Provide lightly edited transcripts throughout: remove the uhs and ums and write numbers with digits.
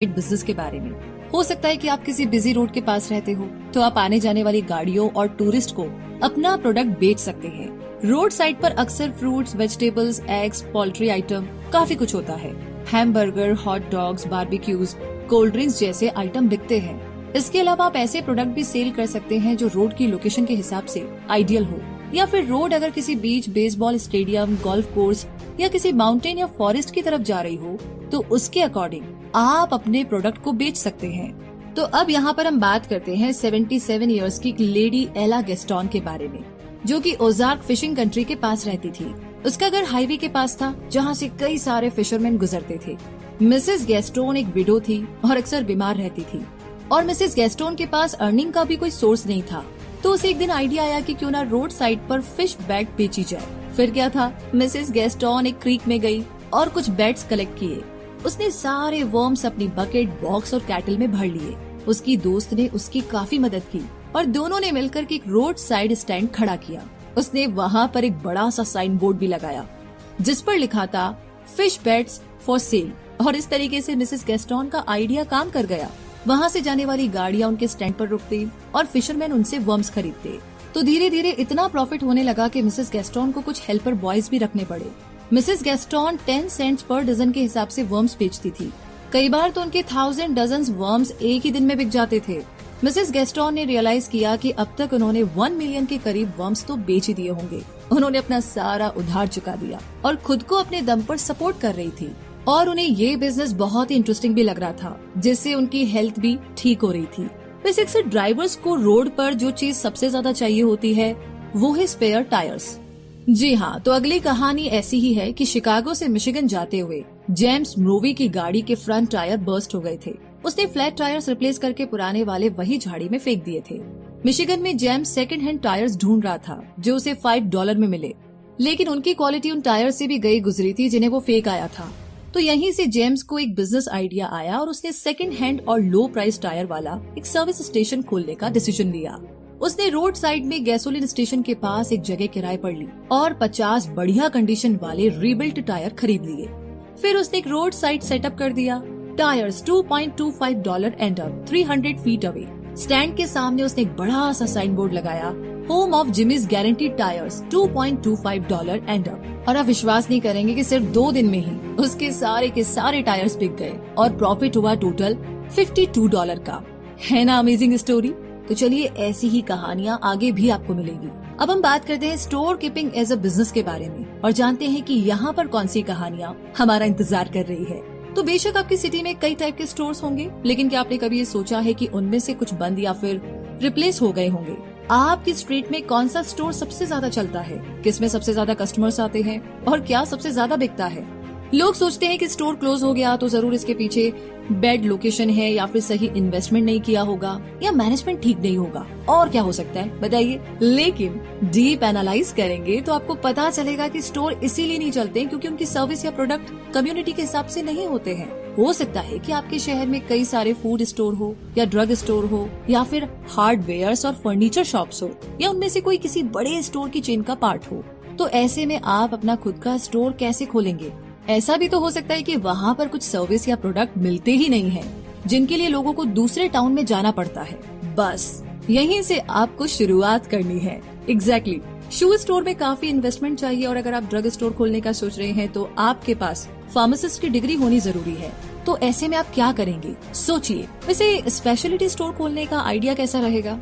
Business के बारे में। हो सकता है कि आप किसी बिजी रोड के पास रहते हो, तो आप आने जाने वाली गाड़ियों और टूरिस्ट को अपना प्रोडक्ट बेच सकते हैं। रोड साइड पर अक्सर fruits, vegetables, eggs, poultry item काफी कुछ होता है। Hamburger, hot dogs, barbecues, cold drinks जैसे आइटम बिकते हैं। इसके अलावा आप ऐसे प्रोडक्ट भी सेल कर सकते हैं जो रोड की लोकेशन के हिसाब से आइडियल हो, या फिर रोड अगर किसी बीच, बेसबॉल स्टेडियम, गोल्फ कोर्स या किसी माउंटेन या फॉरेस्ट की तरफ जा रही हो, तो उसके अकॉर्डिंग आप अपने प्रोडक्ट को बेच सकते हैं। तो अब यहाँ पर हम बात करते हैं 77 इयर्स की लेडी एला गेस्टोन के बारे में, जो कि ओजार्क फिशिंग कंट्री के पास रहती थी। उसका घर हाईवे के पास था, जहाँ से कई सारे फिशरमैन गुजरते थे। मिसेस गेस्टोन एक विडो थी और अक्सर बीमार रहती थी, और मिसेस गेस्टोन के पास अर्निंग का भी कोई सोर्स नहीं था। तो उसे एक दिन आइडिया आया कि क्यों ना रोड साइड पर फिश बैट बेची जाए। फिर क्या था, मिसेस गेस्टोन एक क्रीक में गई और कुछ बैट्स कलेक्ट किए। उसने सारे वर्म्स अपनी बकेट, बॉक्स और कैटल में भर लिए। उसकी दोस्त ने उसकी काफी मदद की और दोनों ने मिलकर के एक रोड साइड स्टैंड खड़ा किया। उसने वहाँ पर एक बड़ा सा साइन बोर्ड भी लगाया, जिस पर लिखा था फिश बैट्स फॉर सेल। और इस तरीके से मिसेस गेस्टोन का आइडिया काम कर गया। वहाँ से जाने वाली गाड़ियाँ उनके स्टैंड पर रुकती और फिशरमैन उनसे वर्म्स खरीदते। तो धीरे धीरे इतना प्रॉफिट होने लगा कि मिसेस गेस्टोन को कुछ हेल्पर बॉयज भी रखने पड़े। मिसेस गेस्टोन 10 सेंट्स पर डजन के हिसाब से वर्म्स बेचती थी। कई बार तो उनके 1000 डजन वर्म्स एक ही दिन में बिक जाते थे। मिसेस गेस्टोन ने रियलाइज किया कि अब तक उन्होंने 1 मिलियन के करीब वर्म्स तो बेच ही दिए होंगे। उन्होंने अपना सारा उधार चुका दिया और खुद को अपने दम पर सपोर्ट कर रही थी। और उन्हें ये बिजनेस बहुत ही इंटरेस्टिंग भी लग रहा था, जिससे उनकी हेल्थ भी ठीक हो रही थी। वैसे अक्सर ड्राइवर्स को रोड पर जो चीज सबसे ज्यादा चाहिए होती है, वो है स्पेयर टायर्स। जी हाँ, तो अगली कहानी ऐसी ही है कि शिकागो से मिशिगन जाते हुए जेम्स म्रोवी की गाड़ी के फ्रंट टायर बर्स्ट हो गए थे। उसने फ्लैट टायर्स रिप्लेस करके पुराने वाले वही झाड़ी में फेंक दिए थे। मिशिगन में जेम्स सेकंड हैंड टायर्स ढूंढ रहा था, जो उसे $5 में मिले, लेकिन उनकी क्वालिटी उन टायर से भी गई गुजरी थी जिन्हें वो फेंक आया था। तो यहीं से जेम्स को एक बिजनेस आइडिया आया और उसने सेकंड हैंड और लो प्राइस टायर वाला एक सर्विस स्टेशन खोलने का डिसीजन लिया। उसने रोड साइड में गैसोलीन स्टेशन के पास एक जगह किराए पर ली और 50 बढ़िया कंडीशन वाले रीबिल्ट टायर खरीद लिए। फिर उसने एक रोड साइड सेटअप कर दिया। Tyres $2.25 and up 300 feet away. Stand के सामने उसने एक बड़ा सा साइन बोर्ड लगाया, home of Jimmy's guaranteed tyres $2.25 and up. और आप विश्वास नहीं करेंगे कि सिर्फ 2 दिन में ही उसके सारे के सारे टायर्स बिक गए और प्रॉफिट हुआ टोटल $52 का। है ना अमेजिंग स्टोरी? तो चलिए ऐसी ही कहानियाँ आगे भी आपको मिलेगी। अब हम बात करते हैं store keeping as a business के बारे में और जानते हैं कि यहाँ पर कौन सी कहानियाँ हमारा इंतजार कर रही है। तो बेशक आपकी सिटी में कई टाइप के स्टोर्स होंगे, लेकिन क्या आपने कभी ये सोचा है कि उनमें से कुछ बंद या फिर रिप्लेस हो गए होंगे? आपकी स्ट्रीट में कौन सा स्टोर सबसे ज्यादा चलता है, किसमें सबसे ज्यादा कस्टमर्स आते हैं और क्या सबसे ज्यादा बिकता है? लोग सोचते हैं कि स्टोर क्लोज हो गया तो जरूर इसके पीछे बैड लोकेशन है, या फिर सही इन्वेस्टमेंट नहीं किया होगा, या मैनेजमेंट ठीक नहीं होगा, और क्या हो सकता है बताइए। लेकिन डीप एनालाइज करेंगे तो आपको पता चलेगा कि स्टोर इसीलिए नहीं चलते क्योंकि उनकी सर्विस या प्रोडक्ट कम्युनिटी के हिसाब से नहीं होते हैं। हो सकता है कि आपके शहर में कई सारे फूड स्टोर हो, या ड्रग स्टोर हो, या फिर हार्डवेयर और फर्नीचर शॉप्स हो, या उनमें से कोई किसी बड़े स्टोर की चेन का पार्ट हो। तो ऐसे में आप अपना खुद का स्टोर कैसे खोलेंगे? ऐसा भी तो हो सकता है कि वहाँ पर कुछ सर्विस या प्रोडक्ट मिलते ही नहीं है, जिनके लिए लोगों को दूसरे टाउन में जाना पड़ता है। बस यहीं से आपको शुरुआत करनी है। एग्जैक्टली। शू स्टोर में काफी इन्वेस्टमेंट चाहिए, और अगर आप ड्रग स्टोर खोलने का सोच रहे हैं तो आपके पास फार्मासिस्ट की डिग्री होनी जरूरी है। तो ऐसे में आप क्या करेंगे, सोचिए। वैसे स्पेशलिटी स्टोर खोलने का आइडिया कैसा रहेगा?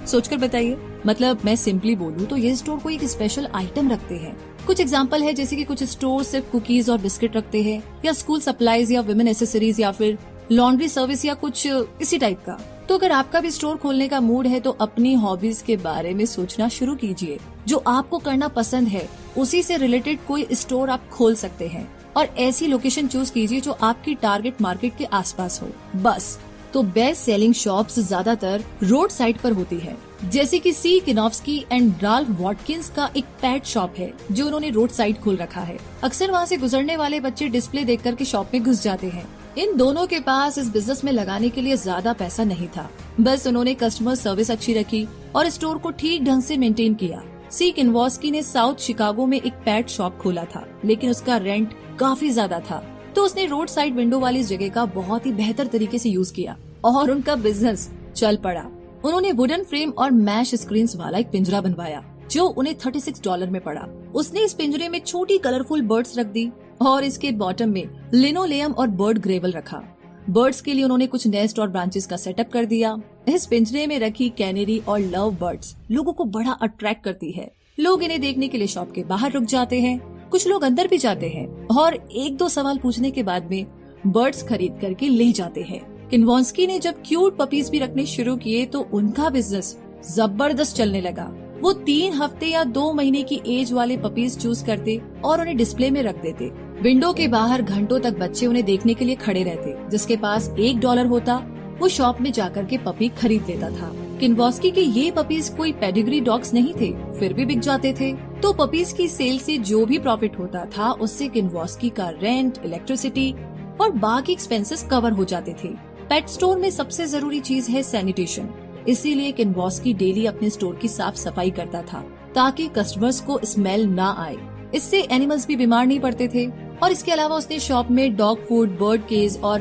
सोचकर बताइए। मतलब मैं सिंपली बोलूँ तो ये स्टोर कोई एक स्पेशल आइटम रखते हैं। कुछ एग्जाम्पल है, जैसे कि कुछ स्टोर सिर्फ कुकीज और बिस्किट रखते हैं, या स्कूल सप्लाईज, या विमेन एसेसरीज, या फिर लॉन्ड्री सर्विस, या कुछ इसी टाइप का। तो अगर आपका भी स्टोर खोलने का मूड है तो अपनी हॉबीज के बारे में सोचना शुरू कीजिए। जो आपको करना पसंद है उसी से रिलेटेड कोई स्टोर आप खोल सकते हैं, और ऐसी लोकेशन चूज कीजिए जो आपकी टारगेट मार्केट के आसपास हो। बस तो बेस्ट सेलिंग शॉप्स ज्यादातर रोड साइड पर होती है, जैसे कि सी किनोफ्स्की एंड राल्फ वॉटकिंस का एक पेट शॉप है जो उन्होंने रोड साइड खोल रखा है। अक्सर वहाँ से गुजरने वाले बच्चे डिस्प्ले देख कर के शॉप में घुस जाते हैं। इन दोनों के पास इस बिजनेस में लगाने के लिए ज्यादा पैसा नहीं था, बस उन्होंने कस्टमर सर्विस अच्छी रखी और स्टोर को ठीक ढंग से मेंटेन किया। सी किनोफ्स्की ने साउथ शिकागो में एक पेट शॉप खोला था, लेकिन उसका रेंट काफी ज्यादा था तो उसने रोड साइड विंडो वाली इस जगह का बहुत ही बेहतर तरीके से यूज किया और उनका बिजनेस चल पड़ा। उन्होंने वुडन फ्रेम और मैश स्क्रीन्स वाला एक पिंजरा बनवाया जो उन्हें $36 में पड़ा। उसने इस पिंजरे में छोटी कलरफुल बर्ड्स रख दी और इसके बॉटम में लिनोलेयम और बर्ड ग्रेवल रखा। बर्ड्स के लिए उन्होंने कुछ नेस्ट और ब्रांचेस का सेटअप कर दिया। इस पिंजरे में रखी कैनेरी और लव बर्ड्स लोगों को बड़ा अट्रैक्ट करती है। लोग इन्हें देखने के लिए शॉप के बाहर रुक जाते हैं, कुछ लोग अंदर भी जाते हैं और 1-2 सवाल पूछने के बाद में बर्ड्स खरीद करके ले जाते हैं। किन्वॉन्स्की ने जब क्यूट पपीज भी रखने शुरू किए तो उनका बिजनेस जबरदस्त चलने लगा। वो 3 हफ्ते या 2 महीने की एज वाले पपीज चूज करते और उन्हें डिस्प्ले में रख देते। विंडो के बाहर घंटों तक बच्चे उन्हें देखने के लिए खड़े रहते। जिसके पास $1 होता वो शॉप में जाकर के पपी खरीद लेता था। किन्वॉस्की के ये पपीज कोई पेडिग्री डॉग्स नहीं थे, फिर भी बिक जाते थे। तो पपीज की सेल से जो भी प्रॉफिट होता था उससे किन्वॉस्की का रेंट, इलेक्ट्रिसिटी और बाकी एक्सपेंसेस कवर हो जाते थे। पेट स्टोर में सबसे जरूरी चीज है सैनिटेशन, इसीलिए किन्वॉस्की डेली अपने स्टोर की साफ सफाई करता था ताकि कस्टमर्स को स्मेल ना आए। इससे एनिमल्स भी बीमार नहीं पड़ते थे। और इसके अलावा उसने शॉप में डॉग फूड, बर्ड केज और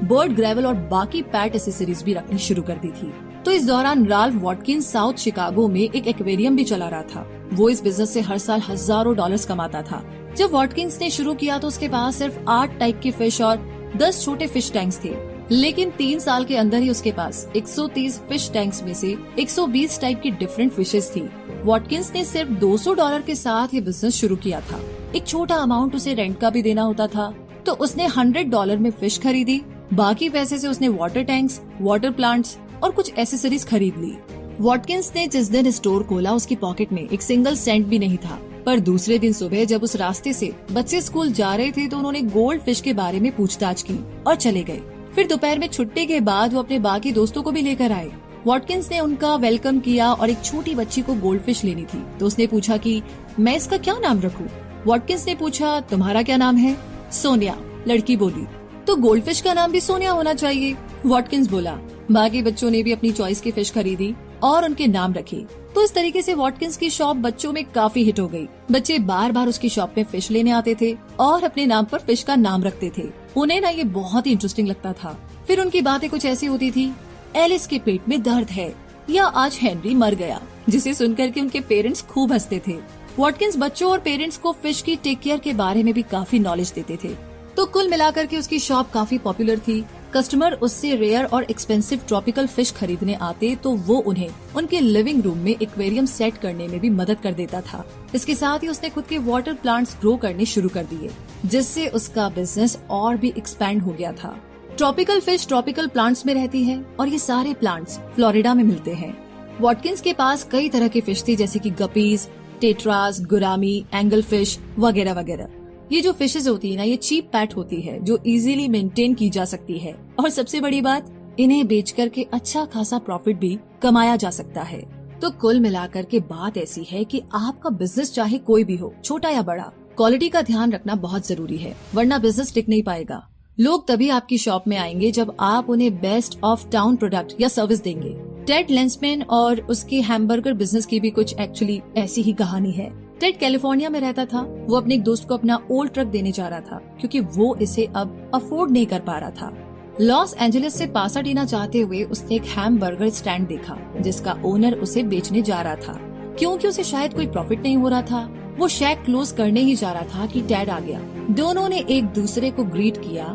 बर्ड ग्रेवल और बाकी पैट एसेसरीज भी रखनी शुरू कर दी थी। तो इस दौरान राल्फ वॉटकिंस साउथ शिकागो में एक एक्वेरियम भी चला रहा था। वो इस बिजनेस से हर साल हजारों डॉलर्स कमाता था। जब वॉटकिंस ने शुरू किया तो उसके पास सिर्फ 8 टाइप के फिश और 10 छोटे फिश टैंक्स थे, लेकिन 3 साल के अंदर ही उसके पास 130 फिश टैंक्स में से 120 टाइप की डिफरेंट फिशेस थी। वॉटकिंस ने सिर्फ $200 के साथ ये बिजनेस शुरू किया था। एक छोटा अमाउंट उसे रेंट का भी देना होता था, तो उसने $100 में फिश खरीदी। बाकी पैसे से उसने वाटर टैंक्स, वाटर प्लांट्स और कुछ एसेसरीज खरीद ली। वॉटकिंस ने जिस दिन स्टोर खोला उसकी पॉकेट में एक सिंगल सेंट भी नहीं था। पर दूसरे दिन सुबह जब उस रास्ते से बच्चे स्कूल जा रहे थे तो उन्होंने गोल्ड फिश के बारे में पूछताछ की और चले गए। फिर दोपहर में छुट्टी के बाद वो अपने बाकी दोस्तों को भी लेकर आए। वॉटकिंस ने उनका वेलकम किया और एक छोटी बच्ची को गोल्ड फिश लेनी थी तो उसने पूछा कि मैं इसका क्या नाम रखूं? वॉटकिंस ने पूछा तुम्हारा क्या नाम है? सोनिया, लड़की बोली। तो गोल्ड फिश का नाम भी सोनिया होना चाहिए, वॉटकिंस बोला। बाकी बच्चों ने भी अपनी चॉइस की फिश खरीदी और उनके नाम रखे। तो इस तरीके से वॉटकिंस की शॉप बच्चों में काफी हिट हो गई। बच्चे बार बार उसकी शॉप में फिश लेने आते थे और अपने नाम पर फिश का नाम रखते थे। उन्हें ना ये बहुत ही इंटरेस्टिंग लगता था। फिर उनकी बातें कुछ ऐसी होती थी, एलिस के पेट में दर्द है या आज हेनरी मर गया, जिसे सुनकर के उनके पेरेंट्स खूब हंसते थे। वॉटकिंस बच्चों और पेरेंट्स को फिश की टेक केयर के बारे में भी काफी नॉलेज देते थे। तो कुल मिलाकर के उसकी शॉप काफी पॉपुलर थी। कस्टमर उससे रेयर और एक्सपेंसिव ट्रॉपिकल फिश खरीदने आते तो वो उन्हें उनके लिविंग रूम में एक्वेरियम सेट करने में भी मदद कर देता था। इसके साथ ही उसने खुद के वाटर प्लांट्स ग्रो करने शुरू कर दिए, जिससे उसका बिजनेस और भी एक्सपैंड हो गया था। ट्रॉपिकल फिश ट्रॉपिकल प्लांट्स में रहती है और ये सारे प्लांट्स फ्लोरिडा में मिलते हैं। वॉटकिंस के पास कई तरह के फिश थी, जैसे कि गपीज, टेट्रास, गुरामी, एंगल फिश वगैरह वगैरह। ये जो फिशेज होती है ना, ये चीप पैट होती है जो इजीली मेंटेन की जा सकती है और सबसे बड़ी बात, इन्हें बेच करके अच्छा खासा प्रॉफिट भी कमाया जा सकता है। तो कुल मिलाकर के बात ऐसी है कि आपका बिजनेस चाहे कोई भी हो, छोटा या बड़ा, क्वालिटी का ध्यान रखना बहुत जरूरी है, वरना बिजनेस टिक नहीं पाएगा। लोग तभी आपकी शॉप में आएंगे जब आप उन्हें बेस्ट ऑफ टाउन प्रोडक्ट या सर्विस देंगे। टेड लेंसमैन और उसके हैमबर्गर बिजनेस की भी कुछ एक्चुअली ऐसी ही कहानी है। टेड कैलिफोर्निया में रहता था। वो अपने एक दोस्त को अपना ओल्ड ट्रक देने जा रहा था क्योंकि वो इसे अब अफोर्ड नहीं कर पा रहा था। लॉस एंजलिस से पासाडीना जाते हुए उसने एक हैमबर्गर स्टैंड देखा जिसका ओनर उसे बेचने जा रहा था। क्योंकि उसे शायद कोई प्रॉफिट नहीं हो रहा था, वो शैक क्लोज करने ही जा रहा था कि टेड आ गया। दोनों ने एक दूसरे को ग्रीट किया।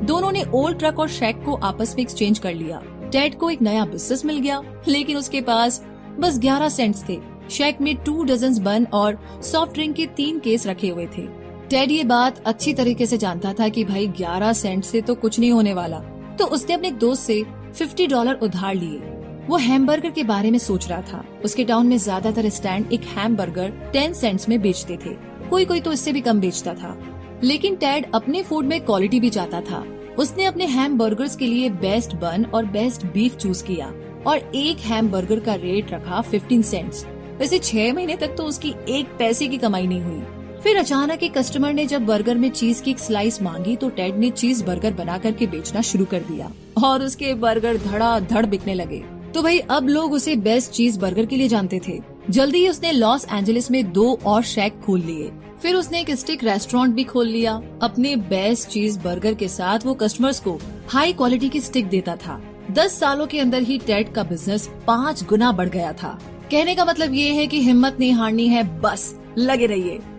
दोनों ने ओल्ड ट्रक और शैक को आपस में एक्सचेंज कर लिया। टेड को एक नया बिजनेस मिल गया, लेकिन उसके पास बस 11 सेंट्स थे। शैक में 2 डजन बन और सॉफ्ट ड्रिंक के 3 केस रखे हुए थे। टेड ये बात अच्छी तरीके से जानता था कि भाई 11 सेंट से तो कुछ नहीं होने वाला, तो उसने अपने दोस्त से $50 उधार लिए। वो हैमबर्गर के बारे में सोच रहा था। उसके टाउन में ज्यादातर स्टैंड एक हैमबर्गर 10 सेंट्स में बेचते थे, कोई कोई तो इससे भी कम बेचता था। लेकिन टेड अपने फूड में क्वालिटी भी चाहता था। उसने अपने हैमबर्गर्स के लिए बेस्ट बन और बेस्ट बीफ चूज किया और एक हैमबर्गर का रेट रखा 15 सेंट्स। वैसे 6 महीने तक तो उसकी 1 पैसे की कमाई नहीं हुई। फिर अचानक एक कस्टमर ने जब बर्गर में चीज की एक स्लाइस मांगी तो टेड ने चीज बर्गर बना करके बेचना शुरू कर दिया और उसके बर्गर धड़ाधड़ बिकने लगे। तो भाई अब लोग उसे बेस्ट चीज बर्गर के लिए जानते थे। जल्दी ही उसने लॉस एंजलिस में 2 और शैक खोल लिए। फिर उसने एक स्टिक रेस्टोरेंट भी खोल लिया। अपने बेस्ट चीज बर्गर के साथ वो कस्टमर्स को हाई क्वालिटी की स्टिक देता था। 10 सालों के अंदर ही टेड का बिजनेस 5 गुना बढ़ गया था। कहने का मतलब ये है कि हिम्मत नहीं हारनी है, बस लगे रहिए।